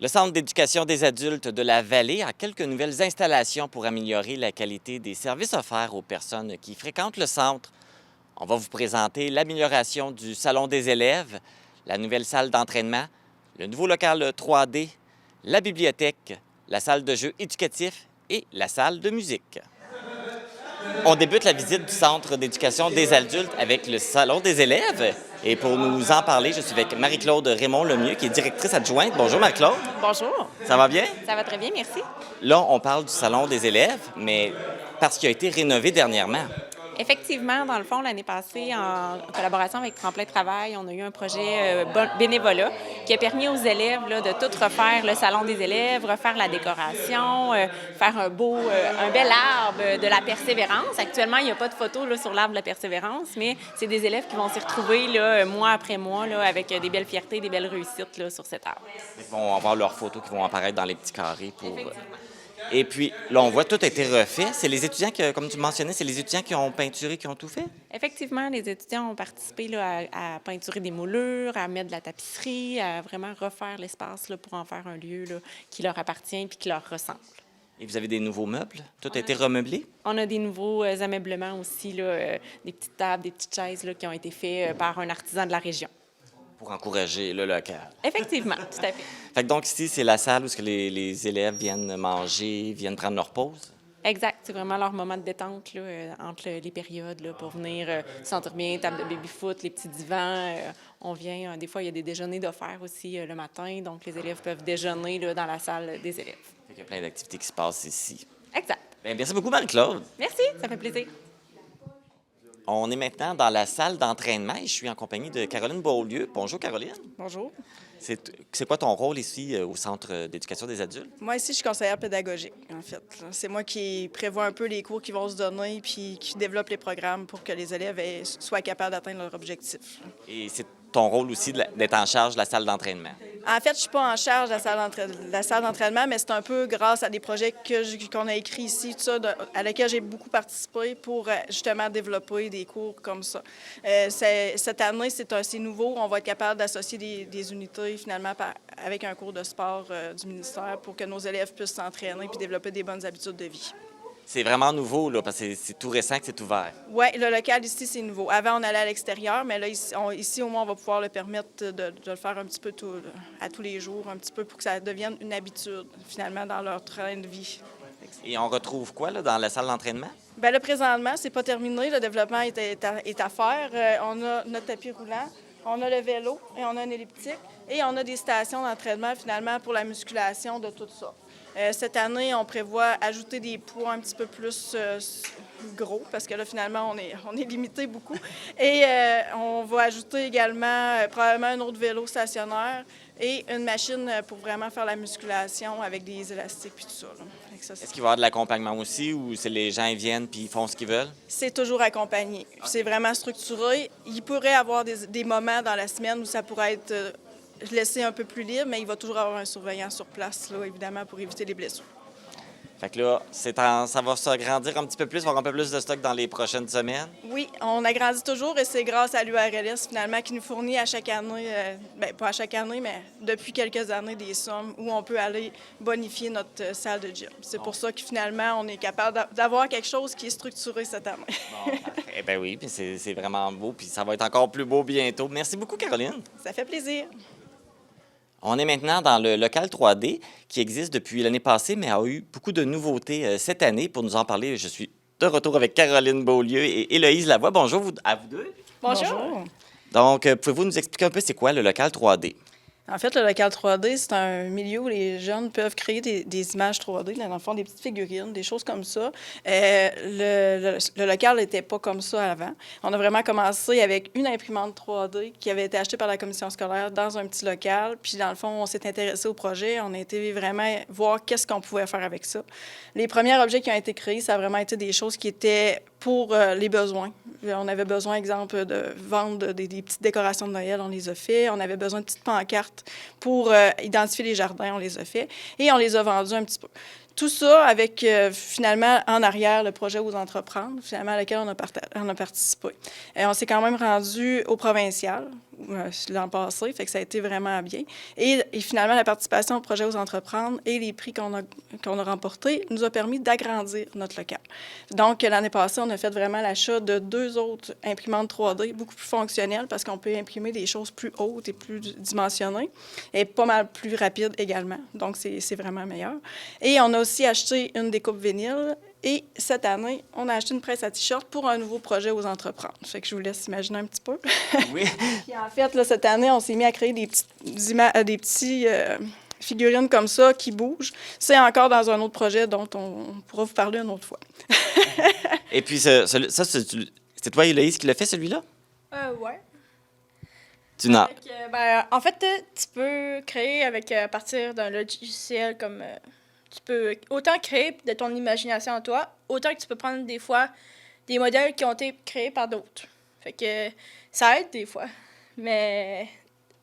Le Centre d'éducation des adultes de la Vallée a quelques nouvelles installations pour améliorer la qualité des services offerts aux personnes qui fréquentent le centre. On va vous présenter l'amélioration du salon des élèves, la nouvelle salle d'entraînement, le nouveau local 3D, la bibliothèque, la salle de jeux éducatifs et la salle de musique. On débute la visite du Centre d'éducation des adultes avec le salon des élèves. Et pour nous en parler, je suis avec Marie-Claude Raymond-Lemieux, qui est directrice adjointe. Bonjour Marie-Claude. Bonjour. Ça va bien? Ça va très bien, merci. Là, on parle du salon des élèves, mais parce qu'il a été rénové dernièrement. Effectivement, dans le fond, l'année passée, en collaboration avec Tremplin Travail, on a eu un projet bénévolat qui a permis aux élèves là, de tout refaire le salon des élèves, refaire la décoration, faire un bel arbre de la persévérance. Actuellement, il n'y a pas de photo là, sur l'arbre de la persévérance, mais c'est des élèves qui vont s'y retrouver là, mois après mois là, avec des belles fiertés, des belles réussites là, sur cet arbre. Ils vont avoir leurs photos qui vont apparaître dans les petits carrés pour... Et puis, là, on voit tout a été refait. C'est les étudiants, comme tu mentionnais, c'est les étudiants qui ont peinturé, qui ont tout fait? Effectivement, les étudiants ont participé là, à peinturer des moulures, à mettre de la tapisserie, à vraiment refaire l'espace là, pour en faire un lieu là, qui leur appartient et qui leur ressemble. Et vous avez des nouveaux meubles? Tout a été remeublé? On a des nouveaux ameublements aussi, là, des petites tables, des petites chaises là, qui ont été faits par un artisan de la région. Pour encourager le local. Effectivement, tout à fait. Fait que donc ici, c'est la salle où les élèves viennent manger, viennent prendre leur pause? Exact. C'est vraiment leur moment de détente là, entre les périodes là, pour venir se sentir bien, table de baby-foot, les petits divans. On vient, des fois, il y a des déjeuners d'offerts aussi le matin, donc les élèves peuvent déjeuner là, dans la salle des élèves. Il y a plein d'activités qui se passent ici. Exact. Bien, merci beaucoup, Marie-Claude. Merci, ça fait plaisir. On est maintenant dans la salle d'entraînement et je suis en compagnie de Caroline Beaulieu. Bonjour, Caroline. Bonjour. C'est quoi ton rôle ici au Centre d'éducation des adultes? Moi, ici, je suis conseillère pédagogique, en fait. C'est moi qui prévois un peu les cours qui vont se donner puis qui développe les programmes pour que les élèves soient capables d'atteindre leur objectif. Et c'est ton rôle aussi d'être en charge de la salle d'entraînement? En fait, je ne suis pas en charge de la salle d'entraînement, mais c'est un peu grâce à des projets qu'on a écrits ici, tout ça, à lesquels j'ai beaucoup participé pour justement développer des cours comme ça. Cette année, c'est assez nouveau. On va être capable d'associer des unités, finalement, avec un cours de sport du ministère pour que nos élèves puissent s'entraîner puis développer des bonnes habitudes de vie. C'est vraiment nouveau, là, parce que c'est tout récent que c'est ouvert. Oui, le local ici, c'est nouveau. Avant, on allait à l'extérieur, mais là, ici, au moins, on va pouvoir le permettre de le faire un petit peu à tous les jours, un petit peu pour que ça devienne une habitude, finalement, dans leur train de vie. Et on retrouve quoi, là, dans la salle d'entraînement? Bien, là, présentement, c'est pas terminé. Le développement est à faire. On a notre tapis roulant, on a le vélo et on a un elliptique. Et on a des stations d'entraînement, finalement, pour la musculation de tout ça. Cette année, on prévoit ajouter des poids un petit peu plus gros, parce que là, finalement, on est limité beaucoup. Et on va ajouter également probablement un autre vélo stationnaire et une machine pour vraiment faire la musculation avec des élastiques puis tout ça. Est-ce qu'il va y avoir de l'accompagnement aussi ou c'est les gens ils viennent puis ils font ce qu'ils veulent? C'est toujours accompagné. C'est vraiment structuré. Il pourrait y avoir des moments dans la semaine où ça pourrait être laissé un peu plus libre, mais il va toujours avoir un surveillant sur place, là, évidemment, pour éviter les blessures. Fait que là, ça va s'agrandir un petit peu plus, il va y avoir un peu plus de stock dans les prochaines semaines? Oui, on agrandit toujours et c'est grâce à l'URLS, finalement, qui nous fournit à chaque année, pas à chaque année, mais depuis quelques années, des sommes où on peut aller bonifier notre salle de gym. C'est pour ça que finalement, on est capable d'avoir quelque chose qui est structuré cette année. Bon, eh bien oui, puis c'est vraiment beau, puis ça va être encore plus beau bientôt. Merci beaucoup, Caroline. Ça fait plaisir. On est maintenant dans le local 3D qui existe depuis l'année passée, mais a eu beaucoup de nouveautés cette année. Pour nous en parler, je suis de retour avec Caroline Beaulieu et Héloïse Lavoie. Bonjour à vous deux. Bonjour. Donc, pouvez-vous nous expliquer un peu c'est quoi le local 3D? En fait, le local 3D, c'est un milieu où les jeunes peuvent créer des images 3D, dans le fond, des petites figurines, des choses comme ça. Le local n'était pas comme ça avant. On a vraiment commencé avec une imprimante 3D qui avait été achetée par la commission scolaire dans un petit local. Puis, dans le fond, on s'est intéressé au projet. On a été vraiment voir qu'est-ce qu'on pouvait faire avec ça. Les premiers objets qui ont été créés, ça a vraiment été des choses qui étaient pour les besoins. On avait besoin, exemple, de vendre des petites décorations de Noël, on les a fait. On avait besoin de petites pancartes pour identifier les jardins, on les a fait. Et on les a vendus un petit peu. Tout ça avec, finalement, en arrière, le projet aux entreprendre, finalement, à laquelle on a participé. Et on s'est quand même rendu au provincial, l'an passé, fait que ça a été vraiment bien. Et finalement, la participation au projet aux entreprendre et les prix qu'on a remportés nous a permis d'agrandir notre local. Donc, l'année passée, on a fait vraiment l'achat de 2 autres imprimantes 3D, beaucoup plus fonctionnelles, parce qu'on peut imprimer des choses plus hautes et plus dimensionnées, et pas mal plus rapides également. Donc, c'est vraiment meilleur. Et on a aussi acheté une découpe vinyle. Et cette année, on a acheté une presse à t-shirt pour un nouveau projet aux entreprendre. Fait que je vous laisse imaginer un petit peu. Oui. Puis en fait, là, cette année, on s'est mis à créer des petits figurines comme ça qui bougent. C'est encore dans un autre projet dont on pourra vous parler une autre fois. Et puis, c'est toi, Héloïse, qui l'a fait, celui-là? Ouais. Tu n'as... En fait, tu peux créer à partir d'un logiciel comme... tu peux autant créer de ton imagination en toi, autant que tu peux prendre des fois des modèles qui ont été créés par d'autres. Fait que ça aide des fois. Mais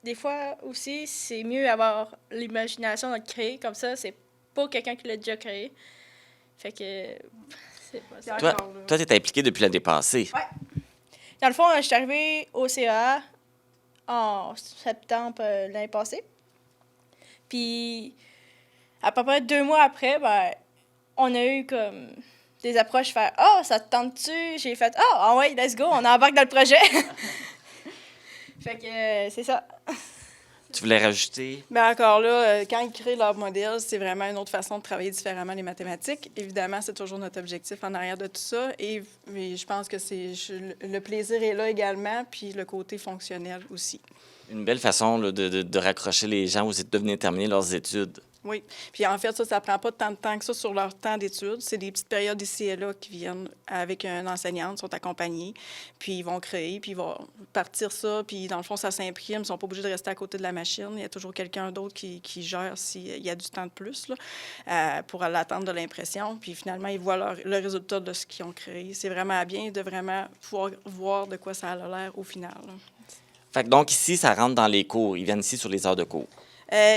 des fois aussi, c'est mieux avoir l'imagination de le créer. Comme ça, c'est pas quelqu'un qui l'a déjà créé. Fait que c'est pas ça. Toi, tu es impliqué depuis l'année passée. Ouais. Dans le fond, je suis arrivée au CA en septembre l'année passée. Puis, à peu près 2 mois après, on a eu comme des approches faire « Ah, ça te tente-tu? » J'ai fait « Ah, ouais, let's go, on embarque dans le projet. » Fait que c'est ça. Tu voulais rajouter? Bien, encore là, quand ils créent leur modèle, c'est vraiment une autre façon de travailler différemment les mathématiques. Évidemment, c'est toujours notre objectif en arrière de tout ça. Mais je pense que le plaisir est là également, puis le côté fonctionnel aussi. Une belle façon là, de raccrocher les gens aux de venir terminer leurs études. Oui. Puis en fait, ça ne prend pas tant de temps que ça sur leur temps d'études. C'est des petites périodes ici et là qui viennent avec un enseignant, sont accompagnés, puis ils vont créer, puis ils vont partir ça, puis dans le fond, ça s'imprime. Ils ne sont pas obligés de rester à côté de la machine. Il y a toujours quelqu'un d'autre qui gère s'il y a du temps de plus là, pour l'attente de l'impression. Puis finalement, ils voient le résultat de ce qu'ils ont créé. C'est vraiment bien de vraiment pouvoir voir de quoi ça a l'air au final, là. Fait que donc ici, ça rentre dans les cours. Ils viennent ici sur les heures de cours.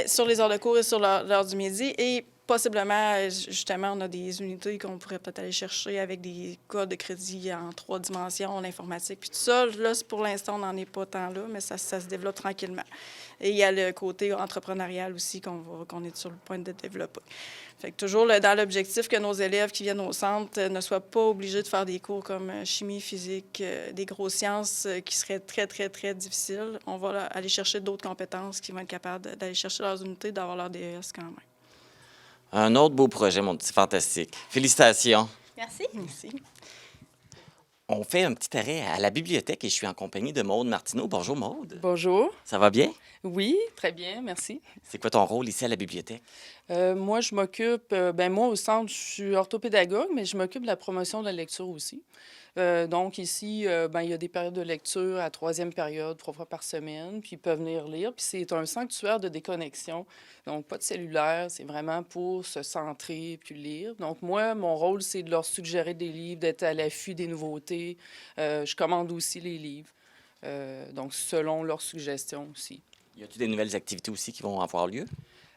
Sur les heures de cours et sur l'heure du midi. Et possiblement, justement, on a des unités qu'on pourrait peut-être aller chercher avec des codes de crédit en 3 dimensions, l'informatique, puis tout ça. Là, pour l'instant, on n'en est pas tant là, mais ça se développe tranquillement. Et il y a le côté entrepreneurial aussi qu'on est sur le point de développer. Fait que toujours dans l'objectif que nos élèves qui viennent au centre ne soient pas obligés de faire des cours comme chimie, physique, des grosses sciences qui seraient très, très, très difficiles. On va là, aller chercher d'autres compétences qui vont être capables d'aller chercher leurs unités, d'avoir leur DES quand même. Un autre beau projet, mon petit fantastique. Félicitations. Merci. Merci. On fait un petit arrêt à la bibliothèque et je suis en compagnie de Maude Martineau. Bonjour, Maude. Bonjour. Ça va bien? Oui, très bien, merci. C'est quoi ton rôle ici à la bibliothèque? Moi, je m'occupe, moi, au centre, je suis orthopédagogue, mais je m'occupe de la promotion de la lecture aussi. Donc, ici, il y a des périodes de lecture à 3e période, 3 fois par semaine, puis ils peuvent venir lire. Puis c'est un sanctuaire de déconnexion. Donc, pas de cellulaire, c'est vraiment pour se centrer puis lire. Donc, moi, mon rôle, c'est de leur suggérer des livres, d'être à l'affût des nouveautés. Je commande aussi les livres, donc selon leurs suggestions aussi. Y a-t-il des nouvelles activités aussi qui vont avoir lieu?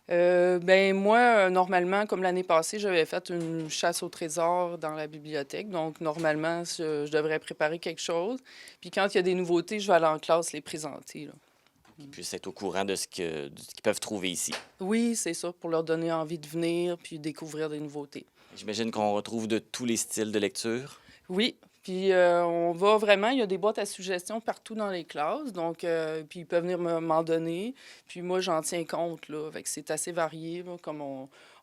Moi, normalement, comme l'année passée, j'avais fait une chasse au trésor dans la bibliothèque. Donc, normalement, je devrais préparer quelque chose. Puis quand il y a des nouveautés, je vais aller en classe les présenter, là. Pour qu'ils puissent être au courant de ce qu'ils peuvent trouver ici. Oui, c'est ça, pour leur donner envie de venir puis découvrir des nouveautés. J'imagine qu'on retrouve de tous les styles de lecture. Oui, puis on va vraiment, il y a des boîtes à suggestions partout dans les classes, donc puis ils peuvent venir m'en donner, puis moi j'en tiens compte, là, fait que c'est assez varié, là, comme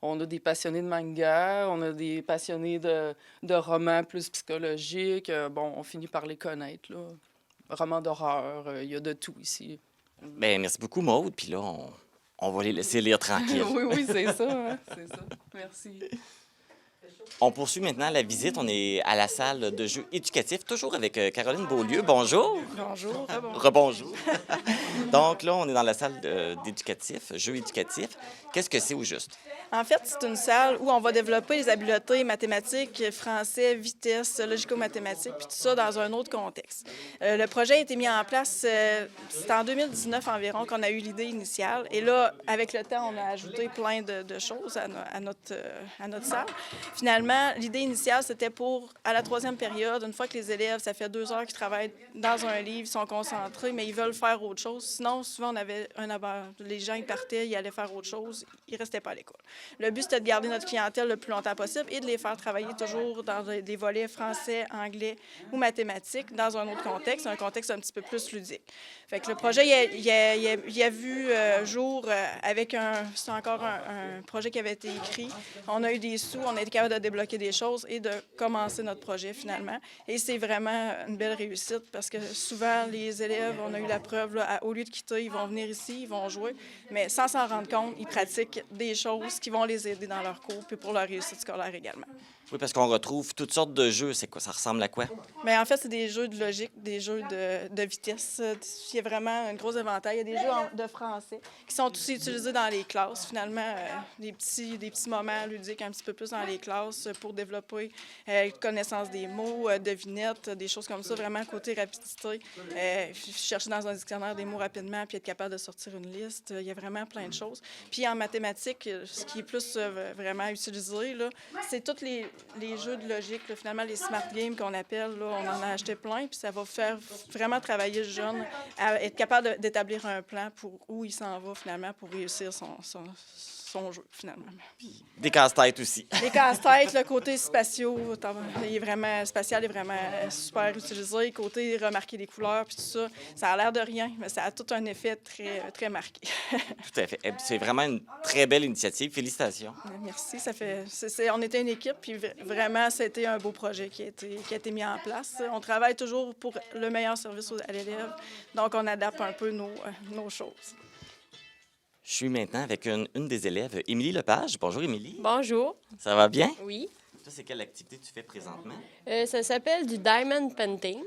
on a des passionnés de manga, on a des passionnés de romans plus psychologiques, on finit par les connaître, là. Romans d'horreur, il y a de tout ici. Bien, merci beaucoup, Maude. Puis là, on va les laisser lire tranquille. Oui, c'est ça, hein, c'est ça. Merci. On poursuit maintenant la visite. On est à la salle de jeux éducatifs, toujours avec Caroline Beaulieu. Bonjour. Bonjour. Rebonjour. Donc là, on est dans la salle d'éducatif, jeux éducatifs. Qu'est-ce que c'est au juste? En fait, c'est une salle où on va développer les habiletés mathématiques, français, vitesse, logico-mathématiques, puis tout ça dans un autre contexte. Le projet a été mis en place, c'était en 2019 environ qu'on a eu l'idée initiale. Et là, avec le temps, on a ajouté plein de choses à notre salle. Finalement, finalement, l'idée initiale, c'était pour, à la troisième période, une fois que les élèves, ça fait 2 heures qu'ils travaillent dans un livre, ils sont concentrés, mais ils veulent faire autre chose. Sinon, souvent, on avait les gens, ils partaient, ils allaient faire autre chose, ils ne restaient pas à l'école. Le but, c'était de garder notre clientèle le plus longtemps possible et de les faire travailler toujours dans des volets français, anglais ou mathématiques, dans un autre contexte, un contexte un petit peu plus ludique. Fait que le projet, il a vu jour avec c'est encore un projet qui avait été écrit. On a eu des sous, on a été capable de débloquer des choses et de commencer notre projet finalement. Et c'est vraiment une belle réussite parce que souvent, les élèves, on a eu la preuve, là, au lieu de quitter, ils vont venir ici, ils vont jouer, mais sans s'en rendre compte, ils pratiquent des choses qui vont les aider dans leur cours puis pour leur réussite scolaire également. Oui, parce qu'on retrouve toutes sortes de jeux. C'est quoi? Ça ressemble à quoi? Bien, en fait, c'est des jeux de logique, des jeux de vitesse. Il y a vraiment un gros éventail. Il y a des jeux de français qui sont aussi utilisés dans les classes. Finalement, des petits moments ludiques un petit peu plus dans les classes pour développer connaissance des mots, devinettes, des choses comme ça, vraiment côté rapidité. Chercher dans un dictionnaire des mots rapidement puis être capable de sortir une liste. Il y a vraiment plein de choses. Puis en mathématiques, ce qui est plus vraiment utilisé, là, c'est tous les jeux de logique, là, finalement, les smart games qu'on appelle, là, on en a acheté plein, puis ça va faire vraiment travailler le jeune à être capable d'établir un plan pour où il s'en va, finalement, pour réussir son jeu, finalement. Des casse-têtes aussi. Les casse-têtes, le côté spatial est vraiment super utilisé. Le côté remarquer les couleurs, puis tout ça, ça a l'air de rien, mais ça a tout un effet très, très marqué. Tout à fait. C'est vraiment une très belle initiative. Félicitations. Merci. On était une équipe, puis vraiment, c'était un beau projet qui a été mis en place. On travaille toujours pour le meilleur service à l'élève, donc on adapte un peu nos choses. Je suis maintenant avec une des élèves, Émilie Lepage. Bonjour, Émilie. Bonjour. Ça va bien? Oui. Toi, c'est quelle activité tu fais présentement? Ça s'appelle du diamond painting.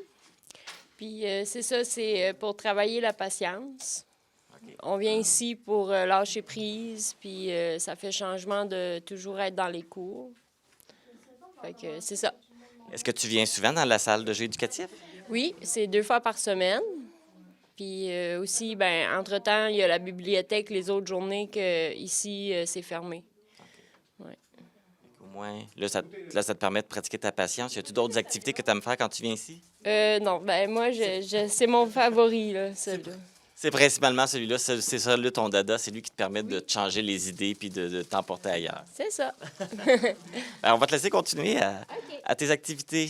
Puis c'est ça, c'est pour travailler la patience. OK. On vient ici pour lâcher prise, puis ça fait changement de toujours être dans les cours. Fait que c'est ça. Est-ce que tu viens souvent dans la salle de jeu éducatif? Oui, c'est 2 fois par semaine. Puis aussi, ben entre-temps, il y a la bibliothèque les autres journées que ici c'est fermé. Au moins, là, ça te permet de pratiquer ta patience. Y a-t-il d'autres activités que tu aimes faire quand tu viens ici? Non, ben moi, c'est mon favori, là, celui-là. C'est principalement celui-là. C'est ça, là, ton dada. C'est lui qui te permet de te changer les idées puis de t'emporter ailleurs. C'est ça. Ben, on va te laisser continuer à tes activités.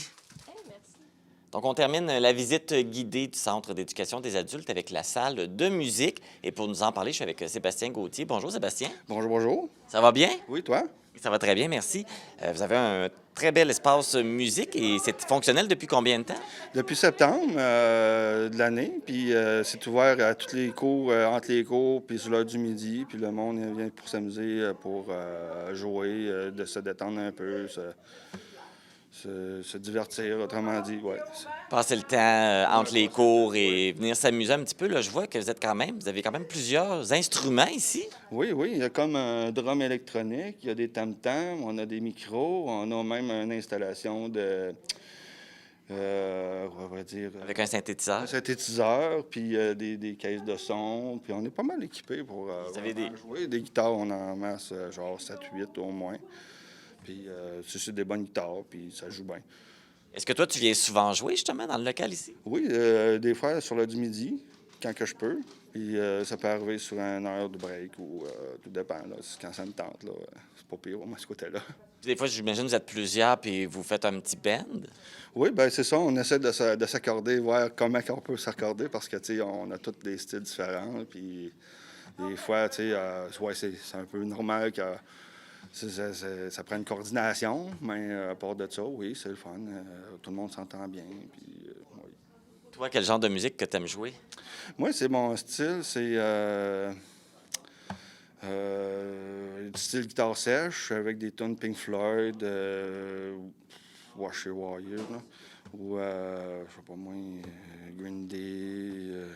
Donc, on termine la visite guidée du Centre d'éducation des adultes avec la salle de musique. Et pour nous en parler, je suis avec Sébastien Gauthier. Bonjour, Sébastien. Bonjour, bonjour. Ça va bien? Oui, toi? Ça va très bien, merci. Vous avez un très bel espace musique et c'est fonctionnel depuis combien de temps? Depuis septembre de l'année, puis c'est ouvert à tous les cours, entre les cours, puis sur l'heure du midi, puis le monde vient pour s'amuser, pour jouer, de se détendre un peu, se divertir, autrement dit, ouais. Passer le temps entre les cours et venir s'amuser un petit peu. Là, je vois que vous avez quand même plusieurs instruments ici. Oui, il y a comme un drum électronique, il y a des tam-tams, on a des micros, on a même une installation de... on va dire... Avec un synthétiseur. Un synthétiseur, puis des caisses de son, puis on est pas mal équipés pour Vous avez jouer. Des guitares, on en masse, genre 7-8 au moins. Puis c'est des bonnes guitares, puis ça joue bien. Est-ce que toi, tu viens souvent jouer justement dans le local ici? Oui, des fois sur l'heure du midi, quand que je peux. Puis ça peut arriver sur une heure de break ou tout dépend. Là, quand ça me tente, là, c'est pas pire, moi, ce côté-là. Puis des fois, j'imagine que vous êtes plusieurs puis vous faites un petit band. Oui, bien c'est ça. On essaie de s'accorder, voir comment on peut s'accorder parce que, tu sais, on a tous des styles différents. Puis des fois, tu sais, ouais, c'est un peu normal que... Ça prend une coordination, mais à part de ça, oui, c'est le fun. Tout le monde s'entend bien. Puis, oui. Toi, quel genre de musique que tu aimes jouer? Moi, c'est mon style, c'est du style guitare sèche avec des tunes Pink Floyd, Washer Warrior, là, ou, je sais pas moi, Green Day,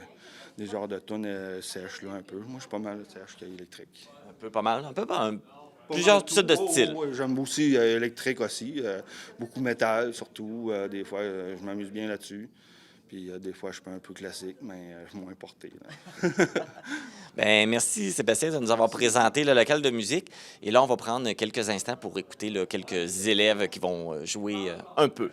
des genres de tunes sèches, là, un peu. Moi, je suis pas mal sèche qu'électrique. Un peu pas mal, plusieurs types de styles. Oui, j'aime aussi électrique aussi. Beaucoup métal, surtout. Des fois, je m'amuse bien là-dessus. Puis des fois, je suis un peu classique, mais je suis moins porté. Bien, merci Sébastien de nous avoir présenté le local de musique. Et là, on va prendre quelques instants pour écouter là, quelques élèves qui vont jouer un peu.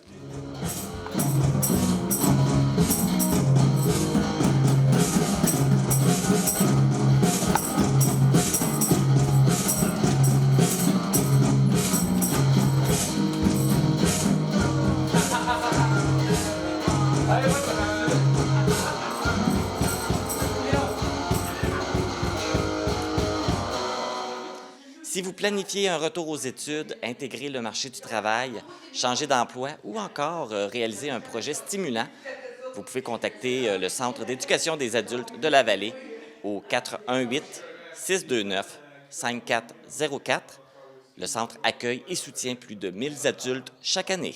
Si vous planifiez un retour aux études, intégrer le marché du travail, changer d'emploi ou encore réaliser un projet stimulant, vous pouvez contacter le Centre d'éducation des adultes de la Vallée au 418-629-5404. Le centre accueille et soutient plus de 1000 adultes chaque année.